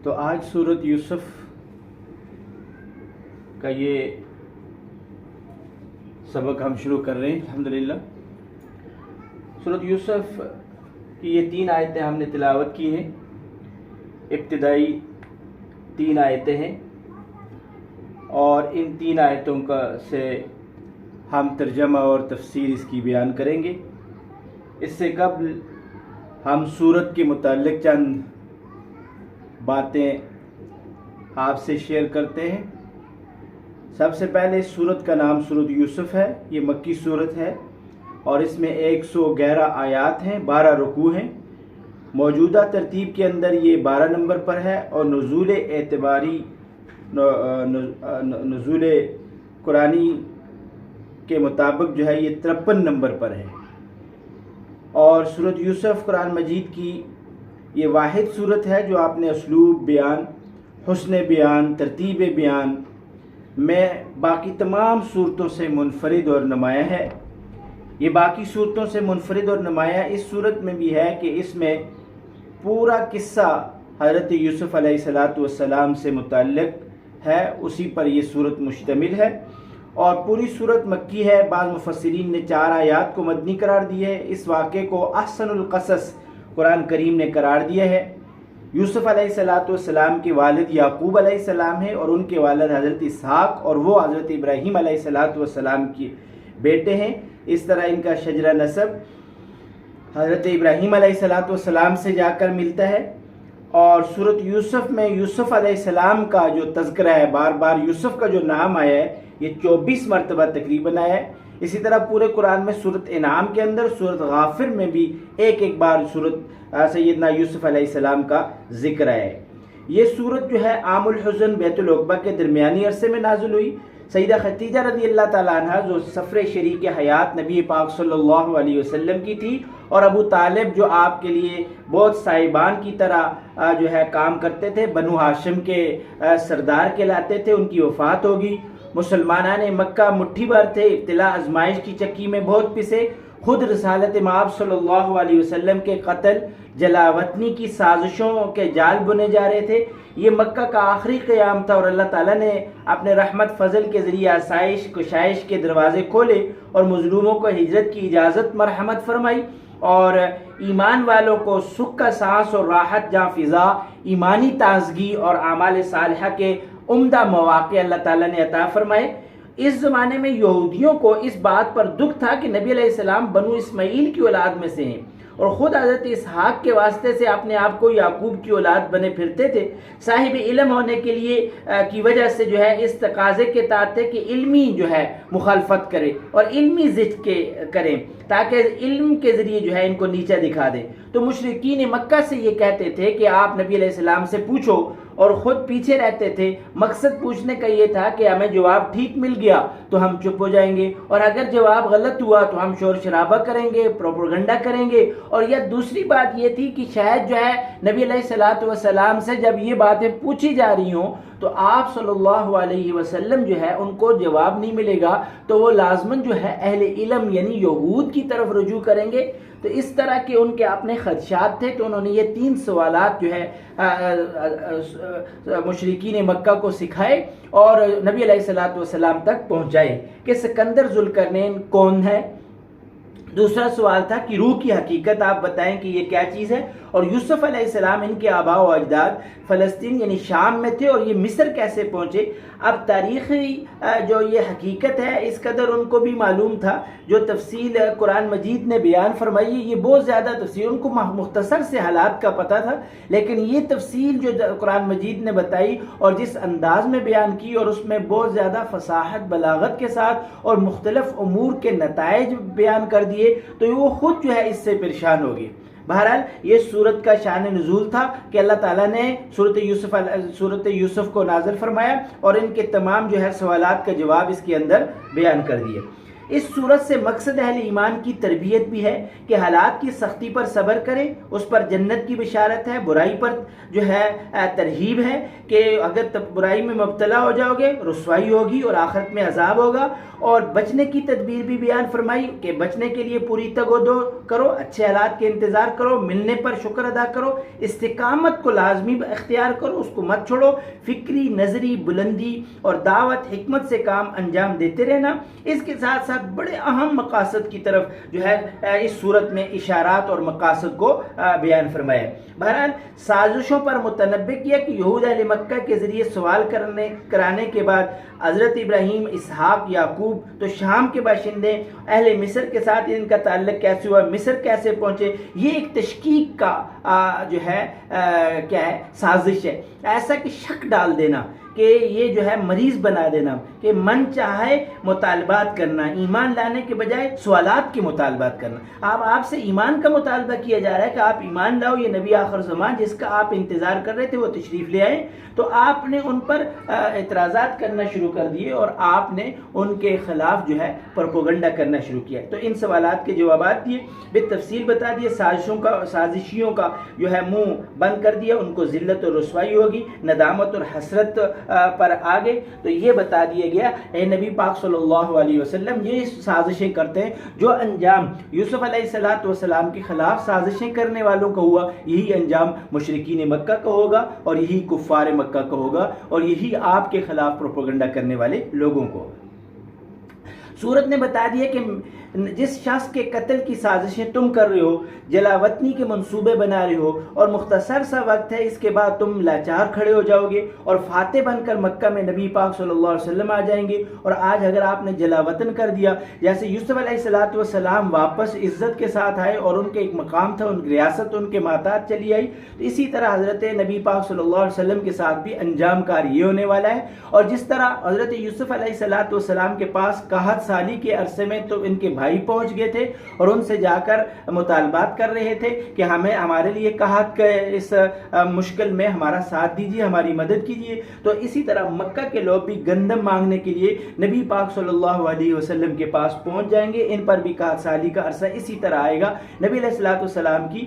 تو آج سورۃ یوسف کا یہ سبق ہم شروع کر رہے ہیں الحمدللہ۔ سورۃ یوسف کی یہ 3 آیتیں ہم نے تلاوت کی ہیں، ابتدائی 3 آیتیں ہیں، اور ان 3 آیتوں سے ہم ترجمہ اور تفسیر اس کی بیان کریں گے۔ اس سے قبل ہم سورت کے متعلق چند باتیں آپ سے شیئر کرتے ہیں۔ سب سے پہلے اس سورت کا نام سورۃ یوسف ہے، یہ مکی سورت ہے اور اس میں 111 آیات ہیں، 12 رکوع ہیں۔ موجودہ ترتیب کے اندر یہ 12 نمبر پر ہے اور نزول قرآنی کے مطابق جو ہے یہ 53 نمبر پر ہے۔ اور سورۃ یوسف قرآن مجید کی یہ واحد صورت ہے جو آپ نے اسلوب بیان، حسن بیان، ترتیب بیان میں باقی تمام صورتوں سے منفرد اور نمایاں ہے۔ یہ باقی صورتوں سے منفرد اور نمایاں اس صورت میں بھی ہے کہ اس میں پورا قصہ حضرت یوسف علیہ السلام سے متعلق ہے، اسی پر یہ صورت مشتمل ہے اور پوری صورت مکی ہے۔ بعض مفسرین نے 4 آیات کو مدنی قرار دیا ہے۔ اس واقعے کو احسن القصص قرآن کریم نے قرار دیا ہے۔ یوسف علیہ السلام کے والد یعقوب علیہ السلام ہیں اور ان کے والد حضرت اسحاق، اور وہ حضرت ابراہیم علیہ السلام کے بیٹے ہیں۔ اس طرح ان کا شجرہ نسب حضرت ابراہیم علیہ السلام سے جا کر ملتا ہے۔ اور سورۃ یوسف میں یوسف علیہ السلام کا جو تذکرہ ہے، بار بار یوسف کا جو نام آیا ہے یہ 24 مرتبہ تقریباً آیا ہے۔ اسی طرح پورے قرآن میں سورۃ انعام کے اندر، سورۃ غافر میں بھی ایک بار سورۃ سیدنا یوسف علیہ السلام کا ذکر ہے۔ یہ سورت جو ہے عام الحزن بیت العقبہ کے درمیانی عرصے میں نازل ہوئی۔ سیدہ خدیجہ رضی اللہ تعالیٰ عنہ جو سفر شریک حیات نبی پاک صلی اللہ علیہ وسلم کی تھی، اور ابو طالب جو آپ کے لیے بہت صاحبان کی طرح جو ہے کام کرتے تھے، بنو ہاشم کے سردار کہلاتے تھے، ان کی وفات ہوگی۔ مسلمانان مکہ مٹھی بھر تھے، ابتلا آزمائش کی چکی میں بہت پسے، خود رسالت مآب صلی اللہ علیہ وسلم کے قتل، جلا وطنی کی سازشوں کے جال بنے جا رہے تھے۔ یہ مکہ کا آخری قیام تھا اور اللہ تعالیٰ نے اپنے رحمت فضل کے ذریعے آسائش کشائش کے دروازے کھولے اور مظلوموں کو ہجرت کی اجازت مرحمت فرمائی، اور ایمان والوں کو سکھ کا سانس اور راحت جہاں فضا، ایمانی تازگی اور اعمال صالحہ کے عمدہ مواقع اللہ تعالیٰ نے عطا فرمائے۔ اس زمانے میں یہودیوں کو اس بات پر دکھ تھا کہ نبی علیہ السلام بنو اسماعیل کی اولاد میں سے ہیں، اور خود حضرت اسحاق کے واسطے سے اپنے آپ کو یعقوب کی اولاد بنے پھرتے تھے۔ صاحب علم ہونے کے لیے کی وجہ سے جو ہے اس تقاضے کے تحت کہ علمی جو ہے مخالفت کرے اور علمی ضد کے کریں، تاکہ علم کے ذریعے جو ہے ان کو نیچا دکھا دے۔ تو مشرکین مکہ سے یہ کہتے تھے کہ آپ نبی علیہ السلام سے پوچھو، اور خود پیچھے رہتے تھے۔ مقصد پوچھنے کا یہ تھا کہ ہمیں جواب ٹھیک مل گیا تو ہم چپ ہو جائیں گے، اور اگر جواب غلط ہوا تو ہم شور شرابہ کریں گے، پروپیگنڈا کریں گے۔ اور یا دوسری بات یہ تھی کہ شاید جو ہے نبی علیہ السلام سے جب یہ باتیں پوچھی جا رہی ہوں تو آپ صلی اللہ علیہ وسلم جو ہے ان کو جواب نہیں ملے گا، تو وہ لازماً جو ہے اہل علم یعنی یہود کی طرف رجوع کریں گے۔ تو اس طرح کے ان کے اپنے خدشات تھے، تو انہوں نے یہ 3 سوالات جو ہے مشرکین مکہ کو سکھائے اور نبی علیہ السلام تک پہنچائے کہ سکندر ذوالقرنین کون ہے۔ دوسرا سوال تھا کہ روح کی حقیقت آپ بتائیں کہ یہ کیا چیز ہے، اور یوسف علیہ السلام ان کے آباء و اجداد فلسطین یعنی شام میں تھے، اور یہ مصر کیسے پہنچے۔ اب تاریخی جو یہ حقیقت ہے اس قدر ان کو بھی معلوم تھا، جو تفصیل قرآن مجید نے بیان فرمائی یہ بہت زیادہ تفصیل، ان کو مختصر سے حالات کا پتہ تھا، لیکن یہ تفصیل جو قرآن مجید نے بتائی اور جس انداز میں بیان کی، اور اس میں بہت زیادہ فصاحت بلاغت کے ساتھ اور مختلف امور کے نتائج بیان کر دیے، تو وہ خود جو ہے اس سے پریشان ہو گئے۔ بہرحال یہ سورت کا شان نزول تھا کہ اللہ تعالیٰ نے سورت یوسف کو نازل فرمایا اور ان کے تمام جو ہے سوالات کا جواب اس کے اندر بیان کر دیے۔ اس صورت سے مقصد اہل ایمان کی تربیت بھی ہے کہ حالات کی سختی پر صبر کریں، اس پر جنت کی بشارت ہے، برائی پر جو ہے ترغیب ہے کہ اگر برائی میں مبتلا ہو جاؤ گے رسوائی ہوگی اور آخرت میں عذاب ہوگا، اور بچنے کی تدبیر بھی بیان فرمائی کہ بچنے کے لیے پوری تگ و دو کرو، اچھے حالات کے انتظار کرو، ملنے پر شکر ادا کرو، استقامت کو لازمی اختیار کرو، اس کو مت چھوڑو، فکری نظری بلندی اور دعوت حکمت سے کام انجام دیتے رہنا۔ اس کے ساتھ ساتھ بڑے اہم مقاصد کی طرف جو ہے اس صورت میں اشارات اور مقاصد کو بیان فرمایا۔ بہرحال سازشوں پر متنبہ کیا کہ یہود اہل مکہ کے ذریعے سوال کرانے کے بعد حضرت ابراہیم، اسحاق، یعقوب تو شام کے باشندے اہل مصر کے ساتھ ان کا تعلق کیسے ہوا، مصر کیسے پہنچے، یہ ایک تشکیک کا جو ہے کیا ہے سازش ہے، ایسا کہ شک ڈال دینا کہ یہ جو ہے مریض بنا دینا کہ من چاہے مطالبات کرنا، ایمان لانے کے بجائے سوالات کے مطالبات کرنا۔ آپ سے ایمان کا مطالبہ کیا جا رہا ہے کہ آپ ایمان لاؤ، یہ نبی آخر زمان جس کا آپ انتظار کر رہے تھے وہ تشریف لے آئے، تو آپ نے ان پر اعتراضات کرنا شروع کر دیے اور آپ نے ان کے خلاف جو ہے پروپیگنڈا کرنا شروع کیا۔ تو ان سوالات کے جوابات دیے، بالتفصیل بتا دیے، سازشیوں کا جو ہے منہ بند کر دیا، ان کو ذلت اور رسوائی ہوگی، ندامت اور حسرت پر آگے تو یہ بتا دیا گیا اے نبی پاک صلی اللہ علیہ وسلم یہ سازشیں کرتے ہیں جو انجام یوسف علیہ السلام کے خلاف سازشیں کرنے والوں کا ہوا، یہی انجام مشرکین مکہ کا ہوگا اور یہی کفار مکہ کا ہوگا اور یہی آپ کے خلاف پروپیگنڈا کرنے والے لوگوں کو۔ سورت نے بتا دیا کہ جس شخص کے قتل کی سازشیں تم کر رہے ہو، جلاوطنی کے منصوبے بنا رہے ہو اور مختصر سا وقت ہے اس کے بعد تم لاچار کھڑے ہو جاؤ گے اور فاتح بن کر مکہ میں نبی پاک صلی اللہ علیہ وسلم آ جائیں گے، اور آج اگر آپ نے جلاوطن کر دیا، جیسے یوسف علیہ السلام واپس عزت کے ساتھ آئے اور ان کے ایک مقام تھا، ان کی ریاست ان کے ماتحت چلی آئی، تو اسی طرح حضرت نبی پاک صلی اللہ علیہ وسلم کے ساتھ بھی انجام کار یہ ہونے والا ہے۔ اور جس طرح حضرت یوسف علیہ السلام کے پاس 61 سالی کے عرصے میں تو ان کے بھائی پہنچ گئے تھے اور ان سے جا کر مطالبات کر رہے تھے کہ ہمارے لیے قحط کے اس مشکل میں ہمارا ساتھ دیجیے، ہماری مدد کیجیے، تو اسی طرح مکہ کے لوگ بھی گندم مانگنے کے لیے نبی پاک صلی اللہ علیہ وسلم کے پاس پہنچ جائیں گے، ان پر بھی 61 سالی کا عرصہ اسی طرح آئے گا۔ نبی علیہ السلام کی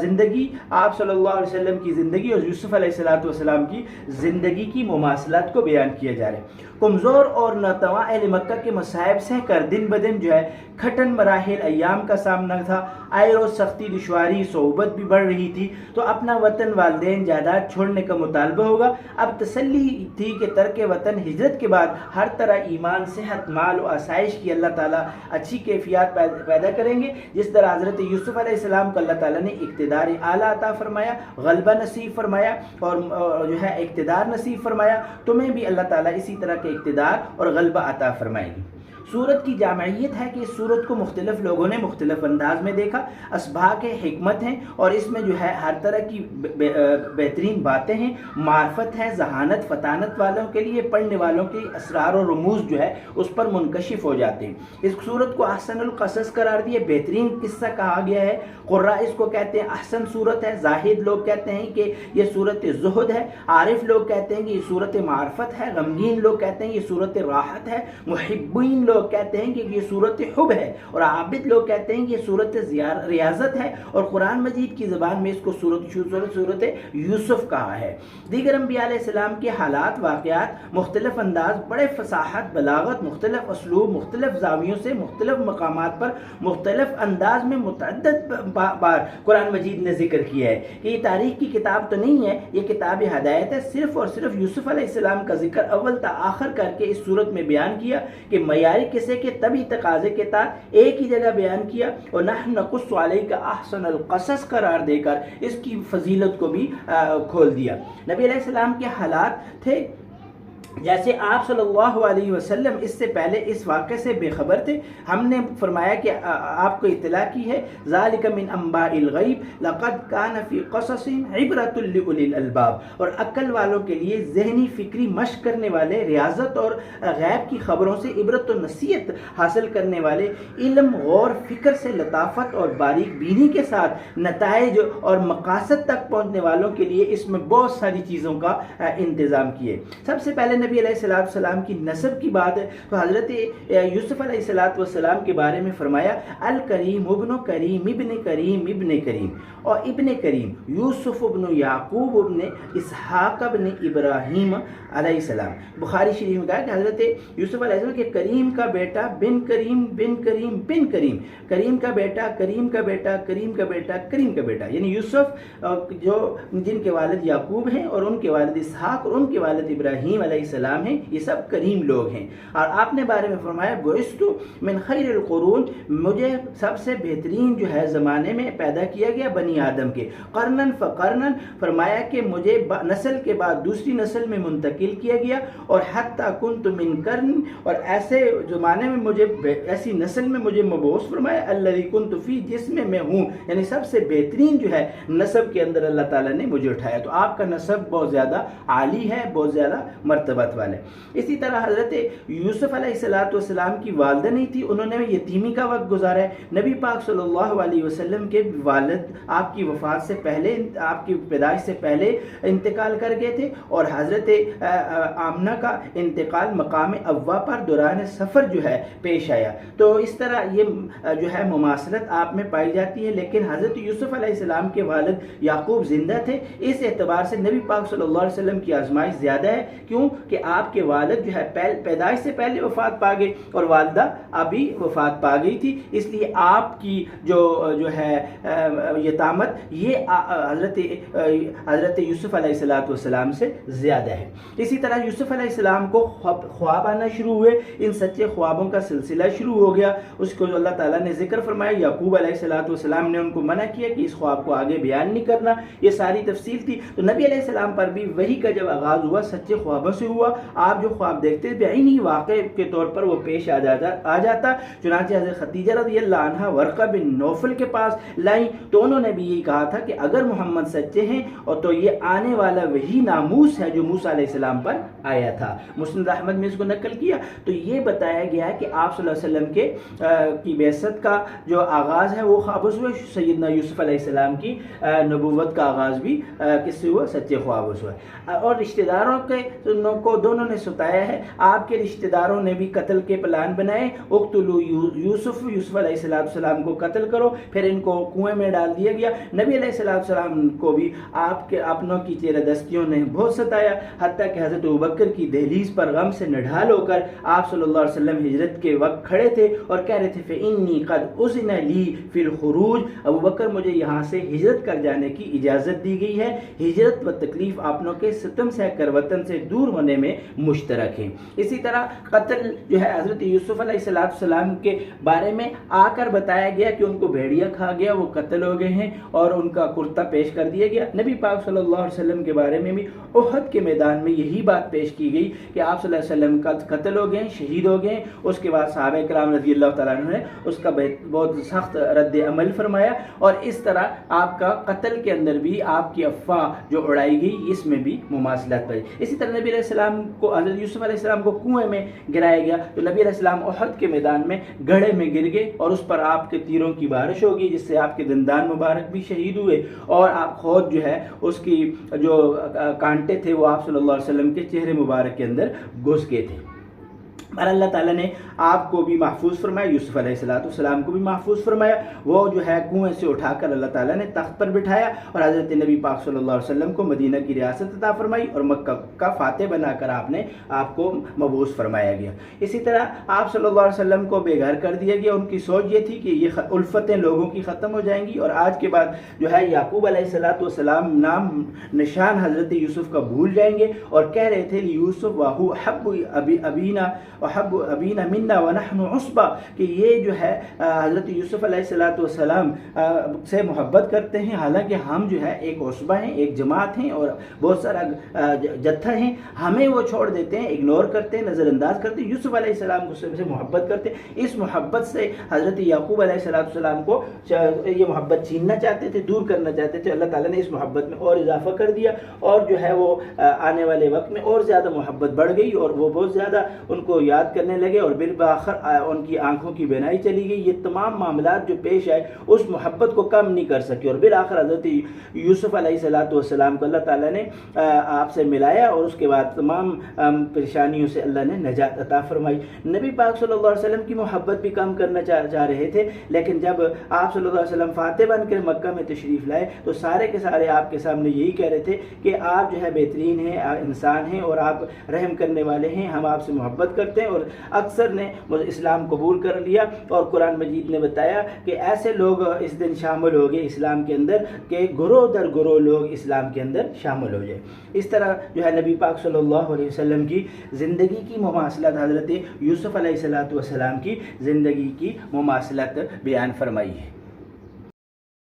زندگی، آپ صلی اللہ علیہ وسلم کی زندگی اور یوسف علیہ السلام کی زندگی کی مماثلات کو بیان کیا جا رہا ہے۔ کمزور اور ناتواں اہل مکہ کے مصائب سہ کر دن بدن جو ہے کھٹن مراحل ایام کا سامنا تھا، آئے روز سختی، دشواری، صعوبت بھی بڑھ رہی تھی، تو اپنا وطن، والدین، جائیداد چھوڑنے کا مطالبہ ہوگا۔ اب تسلی تھی کہ ترک وطن، ہجرت کے بعد ہر طرح ایمان، صحت، مال و آسائش کی اللہ تعالیٰ اچھی کیفیات پیدا کریں گے، جس طرح حضرت یوسف علیہ السلام کو اللہ تعالیٰ نے اقتدار اعلیٰ عطا فرمایا، غلبہ نصیب فرمایا اور جو ہے اقتدار نصیب فرمایا، تمہیں بھی اللہ تعالیٰ اسی طرح کے اقتدار اور غلبہ عطا فرمائے گی۔ سورت کی جامعیت ہے کہ اس سورت کو مختلف لوگوں نے مختلف انداز میں دیکھا، اسباق حکمت ہیں اور اس میں جو ہے ہر طرح کی بہترین باتیں ہیں، معرفت ہے، ذہانت، فطانت والوں کے لیے، پڑھنے والوں کے اسرار و رموز جو ہے اس پر منکشف ہو جاتے ہیں۔ اس سورت کو احسن القصص قرار دیا، بہترین قصہ کہا گیا ہے، قراء اس کو کہتے ہیں احسن سورت ہے، زاہد لوگ کہتے ہیں کہ یہ سورت زہد ہے، عارف لوگ کہتے ہیں کہ یہ سورت معرفت ہے، غمگین لوگ کہتے ہیں یہ سورت راحت ہے، محبین لوگ کہتے ہیں کہ یہ سورت حب ہے، اور عابد لوگ کہتے ہیں کہ یہ سورت ریاضت ہے، اور قرآن مجید کی زبان میں اس کو سورت یوسف کہا ہے۔ دیگر انبیاء علیہ السلام کے حالات، واقعات، مختلف انداز، بڑے فصاحت، بلاغت، مختلف اسلوب، مختلف زاویوں سے، مختلف مقامات پر، مختلف انداز میں متعدد بار قرآن مجید نے ذکر کیا ہے کہ یہ تاریخ کی کتاب تو نہیں ہے، یہ کتاب ہدایت ہے۔ صرف اور صرف یوسف علیہ السلام کا ذکر اول تا آخر کر کے اس صورت میں بیان کیا کہ معیاری قصے کے طبی تقاضے کے تحت ایک ہی جگہ بیان کیا، اور نحن نقص علیک احسن القصص قرار دے کر اس کی فضیلت کو بھی کھول دیا۔ نبی علیہ السلام کے حالات تھے جیسے آپ صلی اللہ علیہ وسلم اس سے پہلے اس واقعے سے بے خبر تھے، ہم نے فرمایا کہ آپ کو اطلاع کی ہے، ذالک من انباء الغیب لقد کان فی قصصہم عبرۃ لأولی الالباب، اور عقل والوں کے لیے ذہنی فکری مشق کرنے والے، ریاضت اور غیب کی خبروں سے عبرت و نصیحت حاصل کرنے والے، علم، غور، فکر سے لطافت اور باریک بینی کے ساتھ نتائج اور مقاصد تک پہنچنے والوں کے لیے اس میں بہت ساری چیزوں کا انتظام کیے۔ سب سے پہلے نبی علیہ السلام کی نسب کی بات ہے تو حضرت یوسف علیہ السلام کے بارے میں فرمایا الکریم ابن کریم ابن کریم ابن کریم، اور ابن کریم یوسف ابن یعقوب ابن اسحاق ابن ابراہیم علیہ السلام۔ بخاری شریف میں کہا کہ حضرت یوسف علیہ السلام کہ کریم کا بیٹا بن کریم بن کریم بن کریم، کریم کا بیٹا کریم کا بیٹا کریم کا بیٹا کریم کا بیٹا، یعنی یوسف جو جن کے والد یعقوب ہیں اور ان کے والد اسحاق اور ان کے والد ابراہیم علیہ السلام ہیں، یہ سب کریم لوگ ہیں۔ اور آپ نے بارے میں فرمایا بعثت من خیر القرون، مجھے سب سے بہترین جو ہے زمانے میں پیدا کیا گیا بنی آدم کے، قرنن فقرنن، فرمایا کہ مجھے نسل کے بعد دوسری نسل میں منتقل کیا گیا، اور حتی کنت من قرن، اور ایسے زمانے میں مجھے ایسی نسل میں مجھے مبعوث فرمایا الذی کنت فی، جس میں میں ہوں، یعنی سب سے بہترین جو ہے نسب کے اندر اللہ تعالیٰ نے مجھے اٹھایا۔ تو آپ کا نسب بہت زیادہ عالی ہے، بہت زیادہ مرتبت والے۔ اسی طرح حضرت یوسف علیہ السلام کی والدہ نہیں تھی، انہوں نے یتیمی کا وقت گزارا ہے۔ نبی پاک صلی اللہ علیہ وسلم کے والد آپ کی وفات سے پہلے، آپ کی پیدائش سے پہلے انتقال کر گئے تھے، اور حضرت آمنہ کا انتقال مقام ابوا پر دوران سفر جو ہے پیش آیا۔ تو اس طرح یہ جو ہے مماثلت آپ میں پائی جاتی ہے، لیکن حضرت یوسف علیہ السلام کے والد یعقوب زندہ تھے، اس اعتبار سے نبی پاک صلی اللہ علیہ وسلم کی آزمائش زیادہ ہے۔ کیوں کہ آپ کے والد جو ہے پیدائش سے پہلے وفات پا گئے اور والدہ ابھی وفات پا گئی تھی، اس لیے آپ کی جو ہے یتامت یہ حضرت یوسف علیہ السلام سے زیادہ ہے۔ اسی طرح یوسف علیہ السلام کو خواب آنا شروع ہوئے، ان سچے خوابوں کا سلسلہ شروع ہو گیا، اس کو اللہ تعالیٰ نے ذکر فرمایا۔ یعقوب علیہ السلام نے ان کو منع کیا کہ اس خواب کو آگے بیان نہیں کرنا، یہ ساری تفصیل تھی۔ تو نبی علیہ السلام پر بھی وحی کا جب آغاز ہوا سچے خوابوں سے ہوا، آپ جو خواب دیکھتے بعینی واقع کے طور پر وہ پیش آ جاتا۔ چنانچہ حضرت خدیجہ رضی اللہ عنہ ورقہ بن نوفل کے پاس لائیں تو انہوں نے بھی یہی کہا تھا کہ اگر محمد سچے ہیں اور تو یہ آنے والا وہی ناموس ہے جو موسیٰ علیہ السلام پر آیا تھا۔ مسند احمد میں اس کو نقل کیا تو یہ بتایا گیا ہے کہ آپ صلی اللہ علیہ وسلم کی بعثت کا جو آغاز ہے وہ خوابوں سے ہوا۔ سیدنا یوسف علیہ السلام کی نبوت کا آغاز بھی کس سے ہوا؟ سچے خوابوں سے ہوا۔ اور رشتہ داروں کو دونوں نے ستایا ہے، آپ کے رشتہ داروں نے بھی قتل کے پلان بنائے، اقتلوا یوسف علیہ السلام کو قتل کرو، پھر ان کو کنویں میں ڈال دیا گیا۔ نبی علیہ السلام کو بھی آپ کے اپنوں کی چیرہ دستیوں نے بہت ستایا، حتیٰ کہ حضرت ابوبکر کی دہلیز پر غم سے نڈھال ہو کر آپ صلی اللہ علیہ وسلم ہجرت کے وقت کھڑے تھے اور کہہ رہے تھے فإنی قد أذن لی فی الخروج، ابوبکر مجھے یہاں سے ہجرت کر جانے کی اجازت دی گئی ہے۔ ہجرت و تکلیف اپنوں کے ستم سے کر وطن سے دور ہونے میں مشترک ہیں۔ اسی طرح قتل جو ہے حضرت یوسف علیہ السلام کے بارے میں آ کر بتایا گیا کہ ان کو بھیڑیا کھا گیا، وہ قتل ہو گئے ہیں اور ان کا کرتا پیش کر دیا گیا۔ نبی پاک صلی اللہ علیہ وسلم کے بارے میں بھی احد کے میدان میں یہی بات پیش کی گئی کہ آپ صلی اللہ علیہ وسلم کا قتل ہو گئے، شہید ہو گئے۔ اس کے بعد صحابہ کرام رضی اللہ تعالیٰ عنہ نے اس کا بہت سخت رد عمل فرمایا، اور اس طرح آپ کا قتل کے اندر بھی آپ کی افواہ جو اڑائی گئی اس میں بھی مماثلت پائی۔ اسی طرح نبی علیہ السلام کو حضرت یوسف علیہ السلام کو کنویں میں گرایا گیا تو نبی علیہ السلام احد کے میدان میں گڑھے میں گر گئے اور اس پر آپ کے تیروں کی بارش ہوگی جس سے آپ کے دندان مبارک بھی شہید ہوئے، اور آپ خود جو ہے اس کی جو کانٹے تھے وہ آپ صلی اللہ علیہ وسلم کے چہرے مبارک کے اندر گھس گئے تھے۔ اور اللہ تعالیٰ نے آپ کو بھی محفوظ فرمایا، یوسف علیہ السلام کو بھی محفوظ فرمایا۔ وہ جو ہے کنویں سے اٹھا کر اللہ تعالیٰ نے تخت پر بٹھایا اور حضرت نبی پاک صلی اللہ علیہ وسلم کو مدینہ کی ریاست عطا فرمائی اور مکہ کا فاتح بنا کر آپ کو مبعوث فرمایا گیا۔ اسی طرح آپ صلی اللہ علیہ وسلم کو بے گھر کر دیا گیا۔ ان کی سوچ یہ تھی کہ یہ الفتیں لوگوں کی ختم ہو جائیں گی، اور آج کے بعد جو ہے یعقوب علیہ السلام نام نشان حضرت یوسف کا بھول جائیں گے، اور کہہ رہے تھے یوسف واہو حب ابینا منا ونحن عصبہ، کہ یہ جو ہے حضرت یوسف علیہ السلام سے محبت کرتے ہیں، حالانکہ ہم جو ہے ایک عصبہ ہیں، ایک جماعت ہیں اور بہت سارا جتھا ہیں، ہمیں وہ چھوڑ دیتے ہیں، اگنور کرتے ہیں، نظر انداز کرتے ہیں۔ یوسف علیہ السلام کو سے محبت کرتے ہیں، اس محبت سے حضرت یعقوب علیہ السلام کو یہ محبت چھیننا چاہتے تھے، دور کرنا چاہتے تھے۔ اللہ تعالیٰ نے اس محبت میں اور اضافہ کر دیا، اور جو ہے وہ آنے والے وقت میں اور زیادہ محبت بڑھ گئی، اور وہ بہت زیادہ ان کو یاد کرنے لگے اور بالآخر ان کی آنکھوں کی بینائی چلی گئی۔ یہ تمام معاملات جو پیش آئے اس محبت کو کم نہیں کر سکے، اور بالآخر حضرت یوسف علیہ السلام کو اللہ تعالیٰ نے آپ سے ملایا، اور اس کے بعد تمام پریشانیوں سے اللہ نے نجات عطا فرمائی۔ نبی پاک صلی اللہ علیہ وسلم کی محبت بھی کم کرنا چاہ رہے تھے، لیکن جب آپ صلی اللہ علیہ وسلم فاتح بن کر مکہ میں تشریف لائے تو سارے کے سارے آپ کے سامنے یہی کہہ رہے تھے کہ آپ جو ہے بہترین ہیں، انسان ہیں اور آپ رحم کرنے والے ہیں، ہم آپ سے محبت کرتے ہیں، اور اکثر نے اسلام قبول کر لیا۔ اور قرآن مجید نے بتایا کہ ایسے لوگ اس دن شامل ہو گئے اسلام کے اندر کہ گروہ در گروہ لوگ اسلام کے اندر شامل ہو جائے۔ اس طرح جو ہے نبی پاک صلی اللہ علیہ وسلم کی زندگی کی مماثلت حضرت یوسف علیہ السلام کی زندگی کی مماثلت بیان فرمائی ہے۔